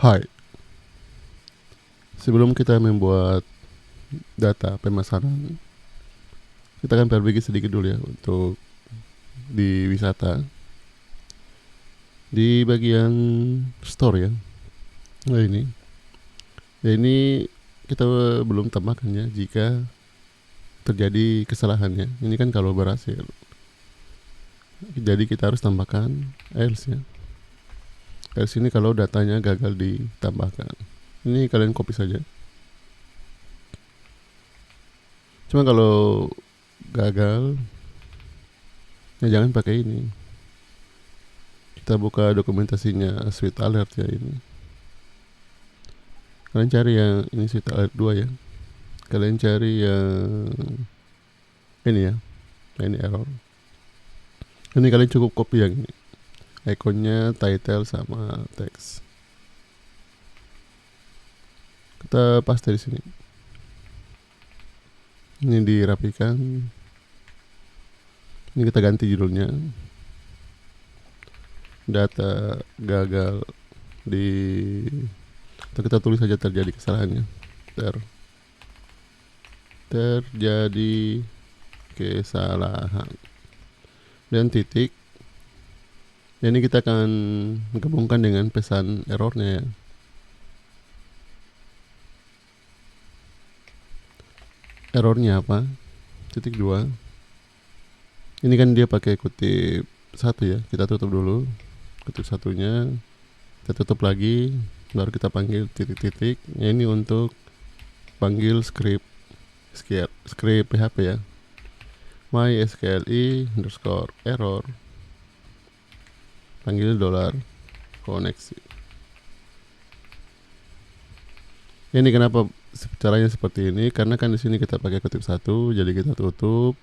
Hai, sebelum kita membuat data pemesanan, kita akan perbaiki sedikit dulu ya untuk di wisata. Di bagian store ya. Nah ini kita belum tambahkan ya jika terjadi kesalahannya. Ini kan kalau berhasil. Jadi kita harus tambahkan else ya. Else ini kalau datanya gagal ditambahkan. Ini kalian copy saja. Cuma kalau gagal, ya jangan pakai ini. Kita buka dokumentasinya Sweet Alert ya ini. Kalian cari yang ini Sweet Alert 2 ya. Kalian cari yang ini ya. Ini error. Ini kalian cukup copy yang ini. Ikonnya, title sama teks. Kita paste di sini. Ini dirapikan. Ini kita ganti judulnya. Data gagal di atau kita tulis saja terjadi kesalahannya. Terjadi kesalahan. Dan titik. Dan ini kita akan gabungkan dengan pesan errornya ya. Errornya apa? Titik 2. Ini kan dia pakai kutip 1 ya. Kita tutup dulu kutip satunya, kita tutup lagi, baru kita panggil titik-titik. Ya, ini untuk panggil script PHP ya. mysqli_error panggil $koneksi. Ini kenapa caranya seperti ini? Karena kan di sini kita pakai kutip 1, jadi kita tutup,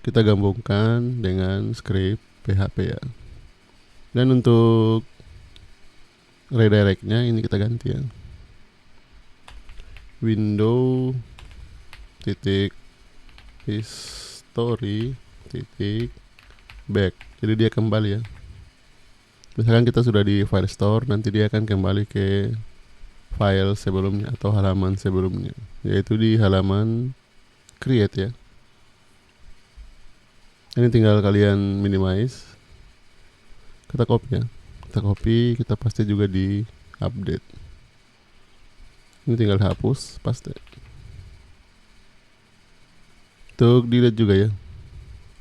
kita gabungkan dengan script PHP ya. Dan untuk redirectnya ini kita ganti ya. Window titik history titik back. Jadi dia kembali ya. Misalkan kita sudah di file store, nanti dia akan kembali ke file sebelumnya atau halaman sebelumnya, yaitu di halaman create ya. Ini tinggal kalian minimize. Kita copy ya. Kita paste juga di update. Ini tinggal hapus, paste. Untuk delete juga ya.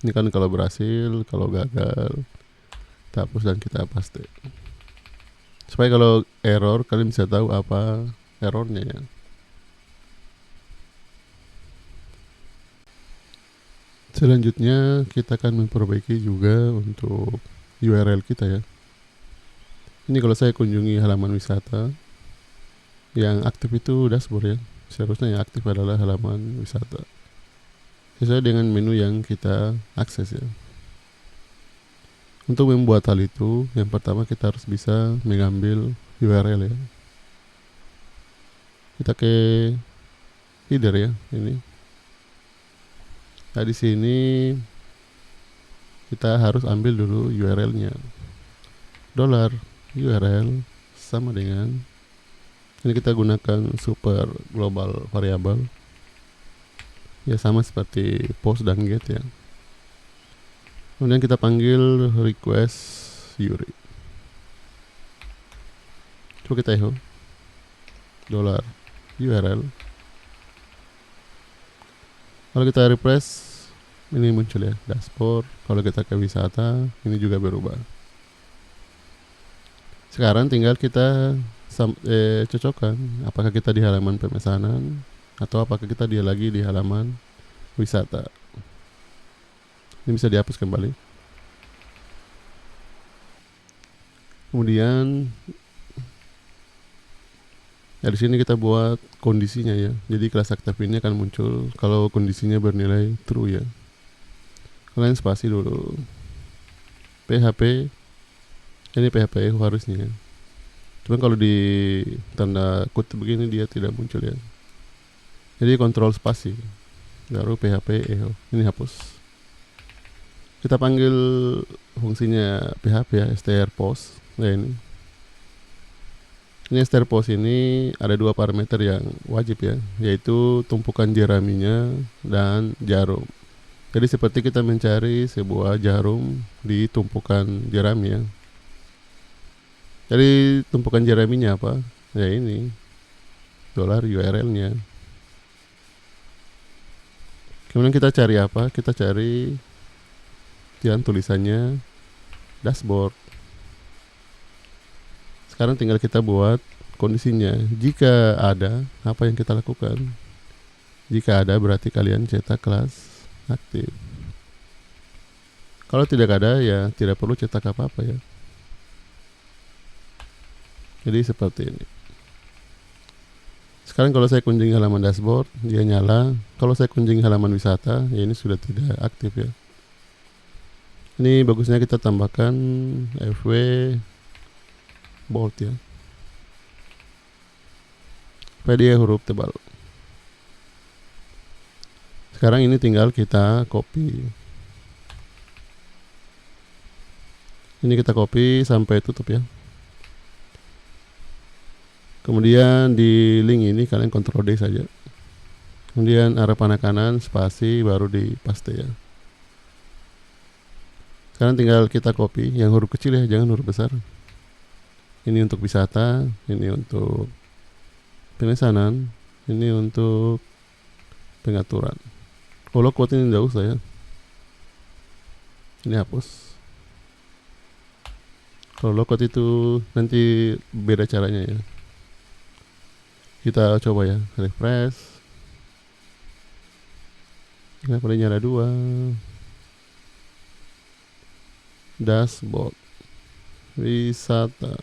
Ini kan kalau berhasil, kalau gagal, kita hapus dan kita paste. Supaya kalau error kalian bisa tahu apa errornya ya. Selanjutnya kita akan memperbaiki juga untuk URL kita ya. Ini kalau saya kunjungi halaman wisata, yang aktif itu dashboard ya. Seharusnya yang aktif adalah halaman wisata, sesuai dengan menu yang kita akses ya. Untuk membuat hal itu, yang pertama kita harus bisa mengambil URL ya. Kita ke header ya, ini. Nah di sini kita harus ambil dulu URL-nya. $URL sama dengan ini, kita gunakan super global variable. Ya sama seperti post dan get ya. Kemudian kita panggil request URI. Coba kita echo $URL. Kalau kita refresh, ini muncul ya dashboard. Kalau kita ke wisata, ini juga berubah. Sekarang tinggal kita cocokkan apakah kita di halaman pemesanan atau apakah kita lagi di halaman wisata. Ini bisa dihapus kembali. Kemudian ya di sini kita buat kondisinya ya. Jadi kelas aktif ini akan muncul kalau kondisinya bernilai true ya. Kalian spasi dulu. PHP ini PHP harusnya. Cuman kalau di tanda kutip begini dia tidak muncul ya. Jadi kontrol spasi, baru PHP echo. Ini hapus. Kita panggil fungsinya PHP ya, str post. Nah ini. Ini ester pos ini ada dua parameter yang wajib ya, yaitu tumpukan jeraminya dan jarum. Jadi seperti kita mencari sebuah jarum di tumpukan jerami ya. Jadi tumpukan jeraminya apa? Ya ini dolar URL-nya. Kemudian kita cari apa? Kita cari yang tulisannya dashboard. Sekarang tinggal kita buat kondisinya. Jika ada, apa yang kita lakukan? Jika ada berarti kalian cetak kelas aktif. Kalau tidak ada ya tidak perlu cetak apa-apa ya. Jadi seperti ini. Sekarang kalau saya kunjungi halaman dashboard, dia nyala. Kalau saya kunjungi halaman wisata, ya ini sudah tidak aktif ya. Ini bagusnya kita tambahkan FW bold ya, supaya dia huruf tebal. Sekarang ini tinggal kita copy. Ini kita copy sampai tutup ya. Kemudian di link ini kalian Ctrl D saja. Kemudian arah panah kanan spasi baru di paste ya. Sekarang tinggal kita copy yang huruf kecil ya, jangan huruf besar. Ini untuk wisata, ini untuk pemesanan, ini untuk pengaturan. Kalau quote ini tidak usah ya. Ini hapus. Kalau low quote itu nanti beda caranya ya. Kita coba ya, refresh. Kenapa dia nyala 2? Dashboard, wisata,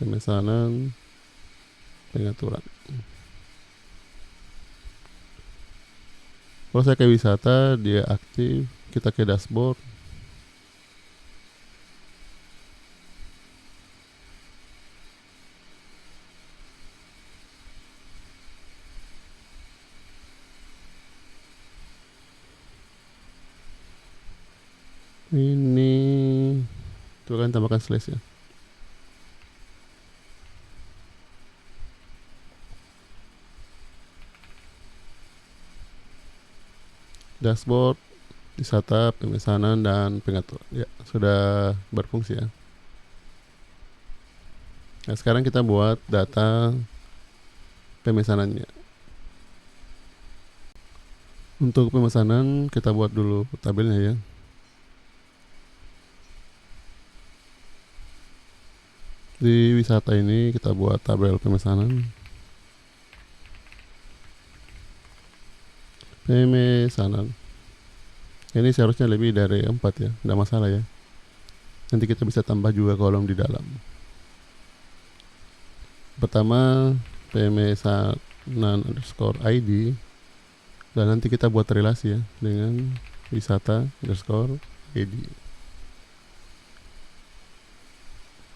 pemesanan, pengaturan. Kalau saya ke wisata, dia aktif. Kita ke dashboard. Ini tuh kan tambahkan slash ya. Dashboard, wisata, pemesanan, dan pengaturan. Ya, sudah berfungsi ya. Nah, sekarang kita buat data pemesanannya. Untuk pemesanan kita buat dulu tabelnya ya. Di wisata ini kita buat tabel pemesanan. Pemesanan. Ini seharusnya lebih dari 4 ya, tidak masalah ya. Nanti kita bisa tambah juga kolom di dalam. Pertama pemesanan underscore ID, dan nanti kita buat relasi ya dengan wisata underscore ID.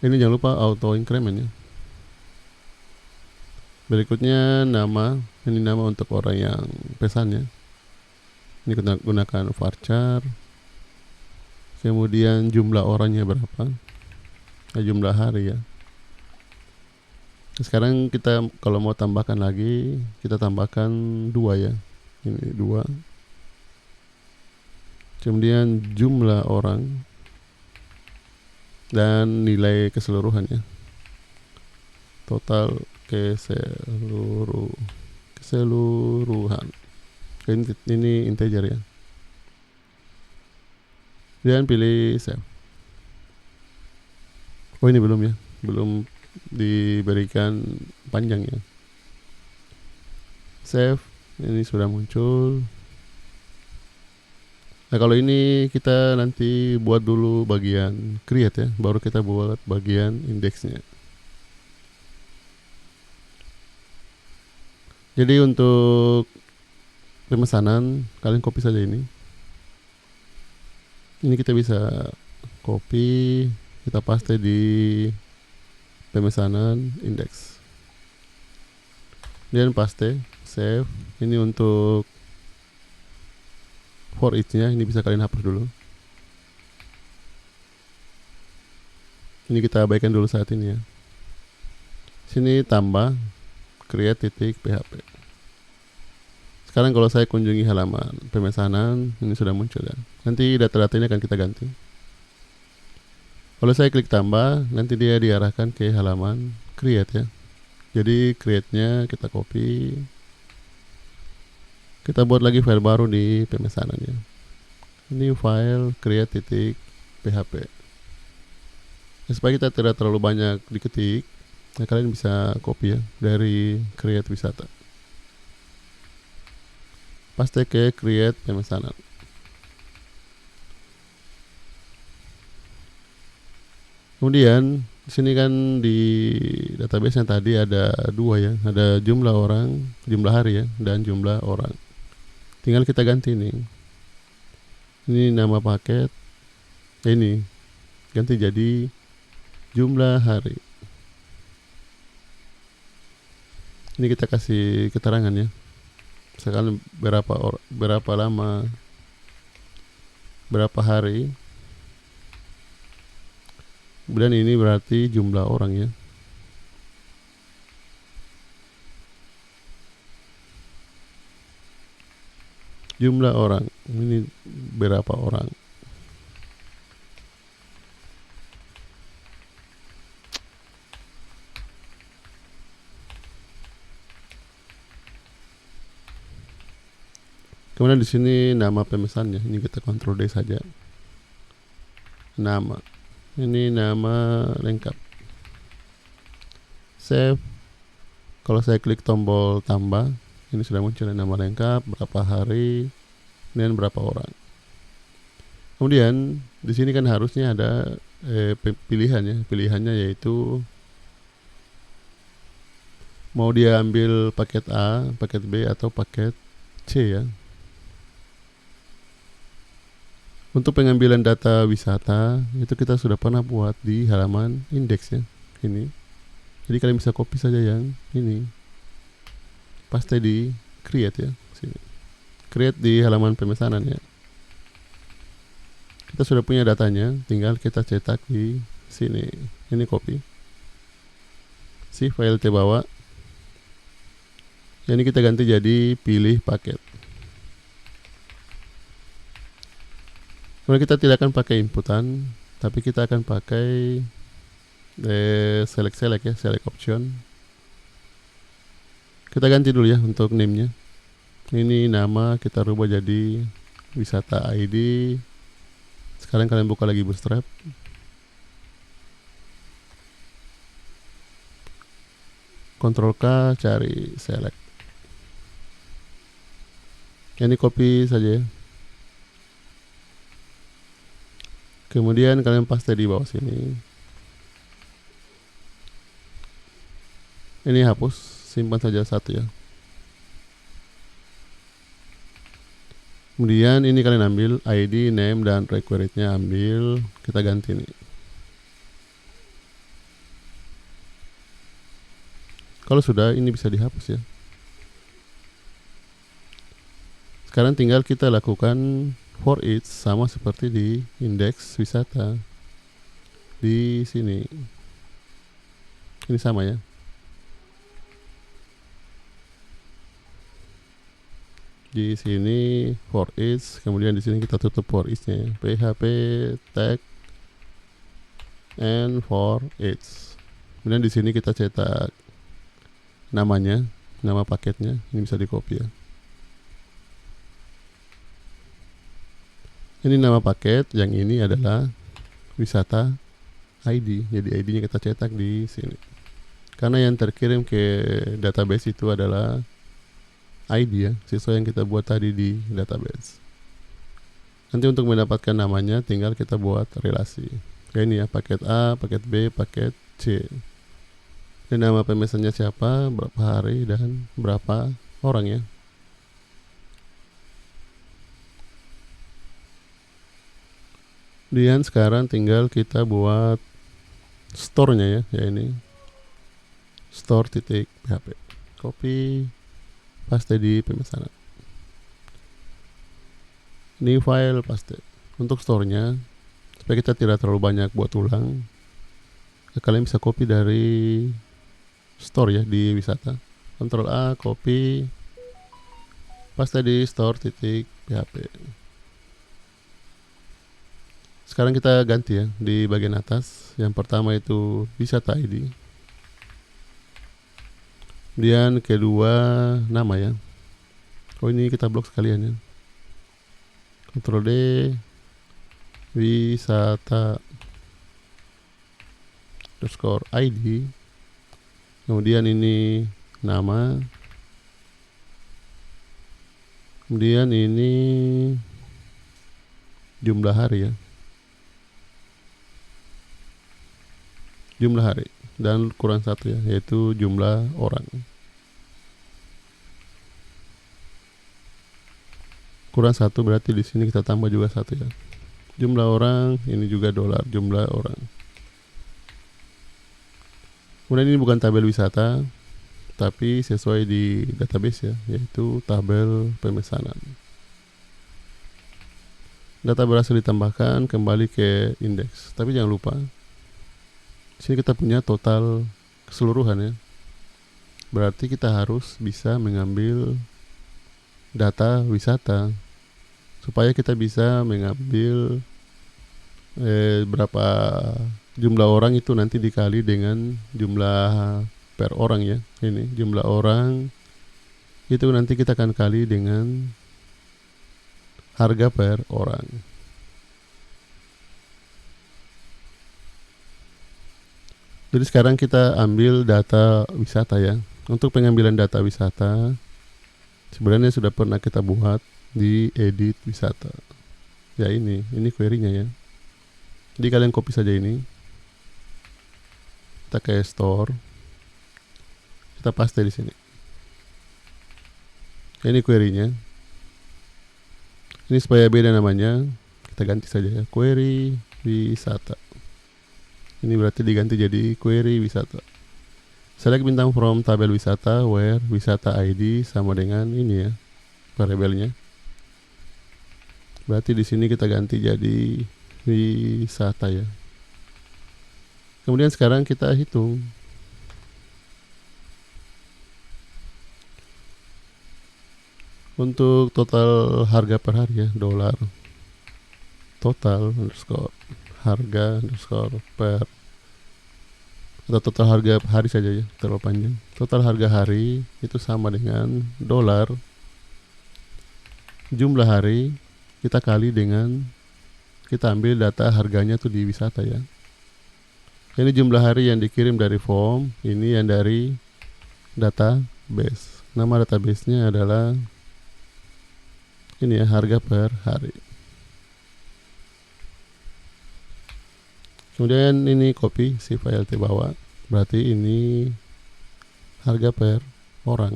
Ini jangan lupa auto increment ya. Berikutnya nama, ini nama untuk orang yang pesannya. Ini kita gunakan varchar. Kemudian jumlah orangnya berapa? Jumlah hari ya. Sekarang kita kalau mau tambahkan lagi, kita tambahkan 2 ya. Ini 2. Kemudian jumlah orang dan nilai keseluruhannya, total keseluruhan. Ini integer ya. Dan pilih save. Oh ini belum ya, belum diberikan panjang ya. Save, ini sudah muncul. Nah kalau ini kita nanti buat dulu bagian create ya, baru kita buat bagian indeksnya. Jadi untuk pemesanan kalian copy saja ini. Ini kita bisa copy, kita paste di pemesanan indeks. Kemudian paste, save. Ini untuk for each-nya, ini bisa kalian hapus dulu. Ini kita abaikan dulu saat ini ya. Sini tambah create titik php. Sekarang kalau saya kunjungi halaman pemesanan, ini sudah muncul ya. Nanti data-data ini akan kita ganti. Kalau saya klik tambah, nanti dia diarahkan ke halaman create ya. Jadi create-nya kita copy. Kita buat lagi file baru di pemesanan ya. Ini file create titik php. Supaya kita tidak terlalu banyak diketik, nah kalian bisa copy ya dari create wisata. Paste ke create pemesanan. Kemudian di sini kan di database yang tadi ada dua ya, ada jumlah orang, jumlah hari ya, dan jumlah orang. Tinggal kita ganti nih. Ini nama paket, ini ganti jadi jumlah hari. Ini kita kasih keterangan ya. Misalkan berapa lama, berapa hari. Kemudian ini berarti jumlah orang ya. Jumlah orang, ini berapa orang. Kemudian di sini nama pemesannya, ini kita Ctrl D saja. Nama, ini nama lengkap. Save. Kalau saya klik tombol tambah, ini sudah muncul nama lengkap, berapa hari, dan berapa orang. Kemudian di sini kan harusnya ada pilihan ya. Pilihannya yaitu mau dia ambil paket A, paket B, atau paket C ya. Untuk pengambilan data wisata itu kita sudah pernah buat di halaman indeks ya, ini. Jadi kalian bisa copy saja yang ini, paste di create ya, sini. Create di halaman pemesanan ya. Kita sudah punya datanya, tinggal kita cetak di sini. Ini copy. Si file terbawa. Ini kita ganti jadi pilih paket. Kemudian kita tidak akan pakai inputan, tapi kita akan pakai select ya, select option. Kita ganti dulu ya untuk name-nya. Ini nama kita rubah jadi wisata ID. Sekarang kalian buka lagi Bootstrap. Ctrl K, cari select. Ini copy saja ya. Kemudian kalian paste di bawah sini. Ini hapus, simpan saja satu ya. Kemudian ini kalian ambil ID, name, dan required-nya ambil, kita ganti nih. Kalau sudah, ini bisa dihapus ya. Sekarang tinggal kita lakukan for each sama seperti di indeks wisata di sini. Ini sama ya. Di sini for each, kemudian di sini kita tutup for each-nya ya. PHP tag and for each. Kemudian di sini kita cetak namanya, nama paketnya. Ini bisa di copy ya. Ini nama paket, yang ini adalah wisata ID. Jadi ID-nya kita cetak di sini. Karena yang terkirim ke database itu adalah ID ya, siswa yang kita buat tadi di database. Nanti untuk mendapatkan namanya tinggal kita buat relasi. Kayak ini ya, paket A, paket B, paket C. Ini nama pemesannya siapa, berapa hari, dan berapa orang ya. Kemudian sekarang tinggal kita buat store-nya ya ini store.php. Copy, paste di pemesanan. New file, paste. Untuk store-nya, supaya kita tidak terlalu banyak buat ulang, kalian bisa copy dari store ya di wisata. Ctrl A, copy, paste di store titik PHP. Sekarang kita ganti ya di bagian atas. Yang pertama itu wisata ID. Kemudian kedua nama ya. Oh ini kita blok sekalian ya. Ctrl D, wisata underscore ID. Kemudian ini nama. Kemudian ini jumlah hari ya. Jumlah hari dan kurang satu ya, yaitu jumlah orang. Kurang satu berarti di sini kita tambah juga satu ya. Jumlah orang, ini juga dolar jumlah orang. Kemudian ini bukan tabel wisata, tapi sesuai di database ya, yaitu tabel pemesanan. Data berhasil ditambahkan, kembali ke indeks. Tapi jangan lupa, di sini kita punya total keseluruhan ya. Berarti kita harus bisa mengambil data wisata supaya kita bisa mengambil berapa jumlah orang itu nanti dikali dengan jumlah per orang ya. Ini jumlah orang itu nanti kita akan kali dengan harga per orang. Jadi sekarang kita ambil data wisata ya. Untuk pengambilan data wisata sebenarnya sudah pernah kita buat di edit wisata. Ya ini query-nya ya. Jadi kalian copy saja ini. Kita ke store. Kita paste di sini. Ini query-nya. Ini supaya beda namanya, kita ganti saja ya. Query wisata. Ini berarti diganti jadi query wisata. Select bintang from tabel wisata where wisata ID sama dengan ini ya, variabelnya. Berarti di sini kita ganti jadi wisata ya. Kemudian sekarang kita hitung. Untuk total harga per hari ya, dolar. Total underscore harga underscore per, atau total harga hari saja ya, terlalu panjang. Total harga hari itu sama dengan dolar jumlah hari kita kali dengan, kita ambil data harganya tuh di wisata ya. Ini jumlah hari yang dikirim dari form, ini yang dari database. Nama database-nya adalah ini ya, harga per hari. Kemudian ini copy si file di bawah. Berarti ini harga per orang.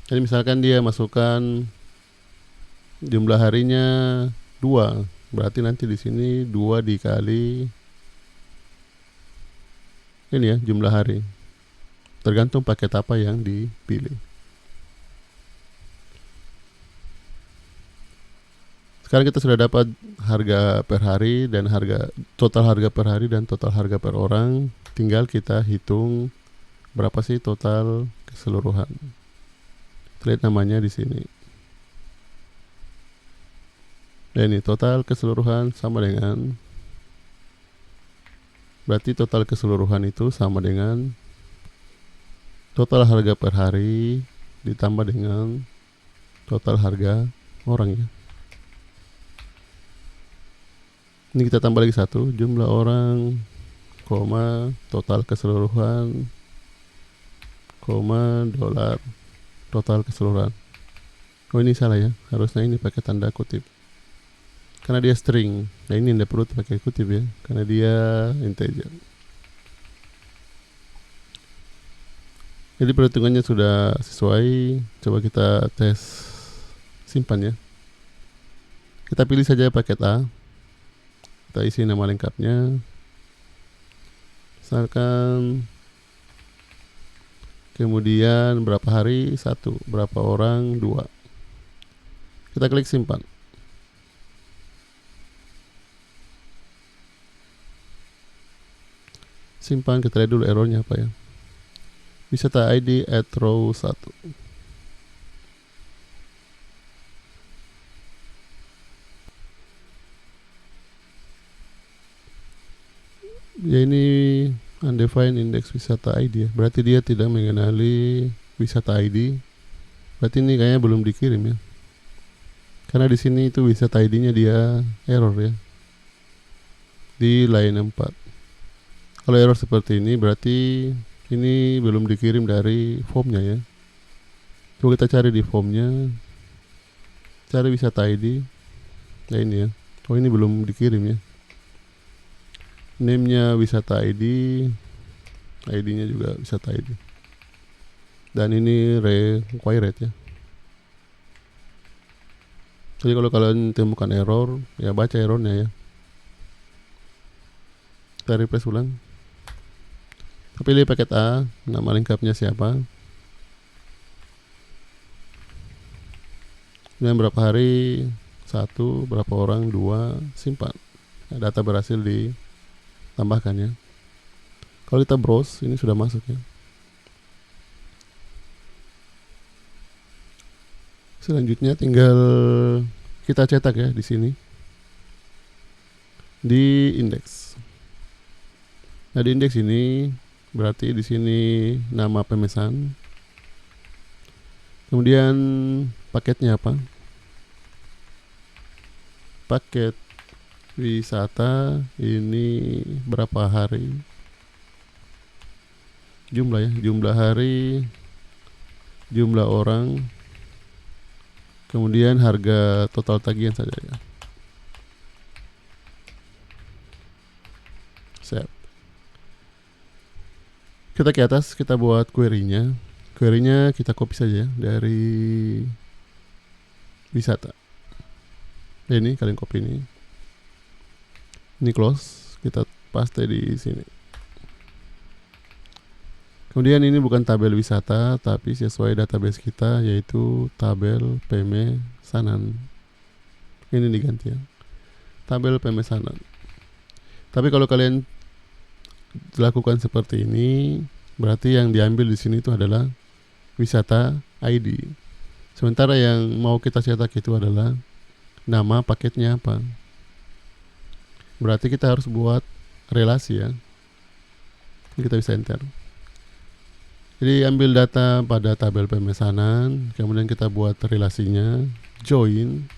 Jadi misalkan dia masukkan jumlah harinya 2, berarti nanti di sini 2 dikali ini ya, jumlah hari. Tergantung paket apa yang dipilih. Sekarang kita sudah dapat harga per hari dan total harga per hari dan total harga per orang. Tinggal kita hitung berapa sih total keseluruhan. Lihat namanya di sini. Dan ini total keseluruhan sama dengan, berarti total keseluruhan itu sama dengan total harga per hari ditambah dengan total harga orang ya. Ini kita tambah lagi satu, jumlah orang, koma, total keseluruhan, koma, dolar, total keseluruhan. Oh ini salah ya, harusnya ini pakai tanda kutip. Karena dia string, nah ini tidak perlu pakai kutip ya, karena dia integer. Jadi perhitungannya sudah sesuai. Coba kita tes, simpan ya. Kita pilih saja paket A. Kita isi nama lengkapnya. Misalkan, kemudian berapa hari 1, berapa orang 2. Kita klik simpan. Simpan, kita lihat dulu errornya apa ya. Wisata ID at row 1. Ya ini undefined index wisata ID ya. Berarti dia tidak mengenali wisata ID. Berarti ini kayaknya belum dikirim ya. Karena di sini itu wisata ID-nya dia error ya. Di line 4. Kalau error seperti ini berarti ini belum dikirim dari formnya ya. Coba kita cari di formnya. Cari wisata ID. Ya ini ya. Oh ini belum dikirim ya. Name-nya wisata ID, ID-nya juga wisata ID. Dan ini required ya. Jadi kalau kalian temukan error, ya baca errornya ya. Kita refresh ulang. Pilih paket A, nama lengkapnya siapa. Dan berapa hari, 1, berapa orang, 2, simpan. Ya, data berhasil ditambahkan ya. Kalau kita browse, ini sudah masuk ya. Selanjutnya tinggal kita cetak ya di sini di indeks. Nah di indeks ini berarti di sini nama pemesan. Kemudian paketnya apa? Paket wisata ini berapa hari? Jumlah ya, jumlah hari, jumlah orang. Kemudian harga total tagihan saja ya. Save. Kita ke atas, kita buat query-nya. Query-nya kita copy saja dari wisata. Ini kalian copy ini. Ini close, kita paste di sini. Kemudian ini bukan tabel wisata, tapi sesuai database kita, yaitu tabel pemesanan. Ini diganti ya, tabel pemesanan. Tapi kalau kalian lakukan seperti ini, berarti yang diambil di sini itu adalah wisata ID. Sementara yang mau kita cetak itu adalah nama paketnya apa. Berarti kita harus buat relasi ya. Ini kita bisa enter. Jadi ambil data pada tabel pemesanan, kemudian kita buat relasinya, join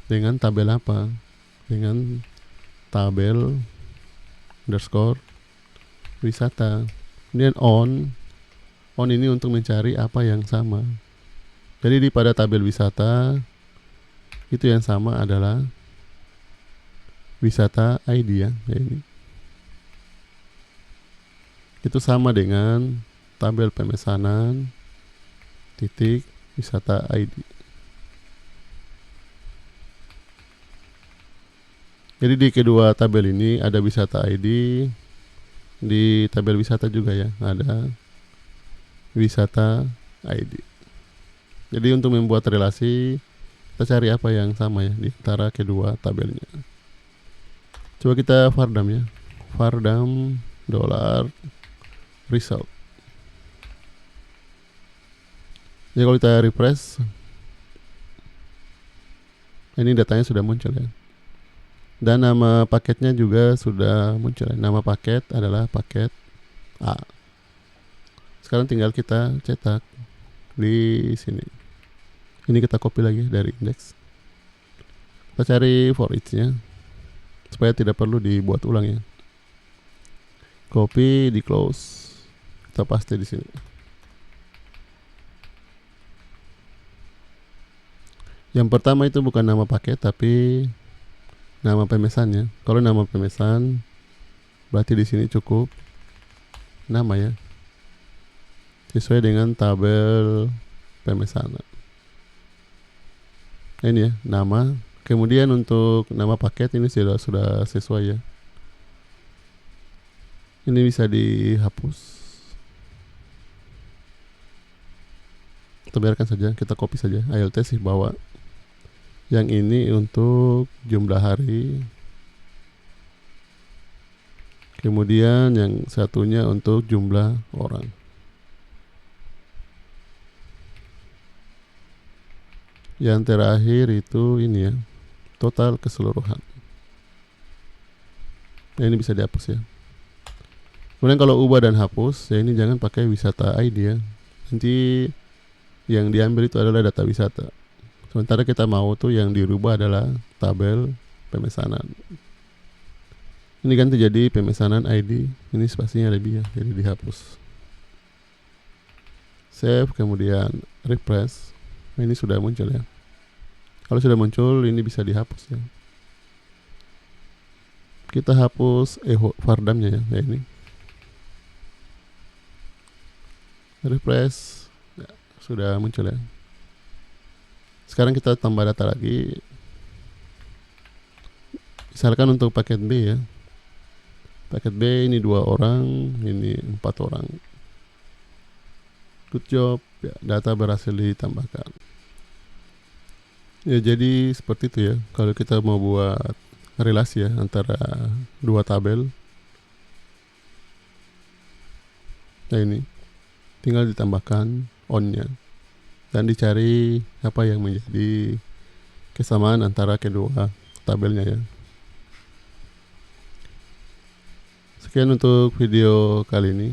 dengan tabel apa? Dengan tabel underscore wisata. Kemudian on ini untuk mencari apa yang sama. Jadi di pada tabel wisata itu yang sama adalah wisata ID ya, ini. Itu sama dengan tabel pemesanan titik wisata ID. Jadi di kedua tabel ini ada wisata ID, di tabel wisata juga ya ada wisata ID. Jadi untuk membuat relasi kita cari apa yang sama ya di antara kedua tabelnya. Coba kita vardam ya, vardam $result. Jadi kalau kita refresh, ini datanya sudah muncul ya. Dan nama paketnya juga sudah muncul ya. Nama paket adalah paket A. Sekarang tinggal kita cetak di sini. Ini kita copy lagi dari indeks. Kita cari for each-nya supaya tidak perlu dibuat ulang ya. Copy, di close, kita paste di sini. Yang pertama itu bukan nama paket tapi nama pemesannya. Kalau nama pemesan berarti di sini cukup nama ya, sesuai dengan tabel pemesanan. Ini ya nama. Kemudian untuk nama paket ini sudah sesuai ya. Ini bisa dihapus. Kita biarkan saja, kita copy saja. ALT sih bawa. Yang ini untuk jumlah hari. Kemudian yang satunya untuk jumlah orang. Yang terakhir itu ini ya, total keseluruhan. Nah, ini bisa dihapus ya. Kemudian kalau ubah dan hapus, ya ini jangan pakai wisata ID ya. Nanti yang diambil itu adalah data wisata. Sementara kita mau tuh yang dirubah adalah tabel pemesanan. Ini ganti jadi pemesanan ID. Ini spasinya lebih ya, jadi dihapus. Save, kemudian refresh. Nah, ini sudah muncul ya. Kalau sudah muncul, ini bisa dihapus ya. Kita hapus vardamnya ya, ini. Refresh, ya, sudah muncul ya. Sekarang kita tambah data lagi. Misalkan untuk paket B ya. Paket B ini 2 orang, ini 4 orang. Good job, ya, data berhasil ditambahkan. Ya, jadi seperti itu ya. Kalau kita mau buat relasi ya antara 2 tabel. Nah, ini tinggal ditambahkan on-nya dan dicari apa yang menjadi kesamaan antara kedua tabelnya ya. Sekian untuk video kali ini.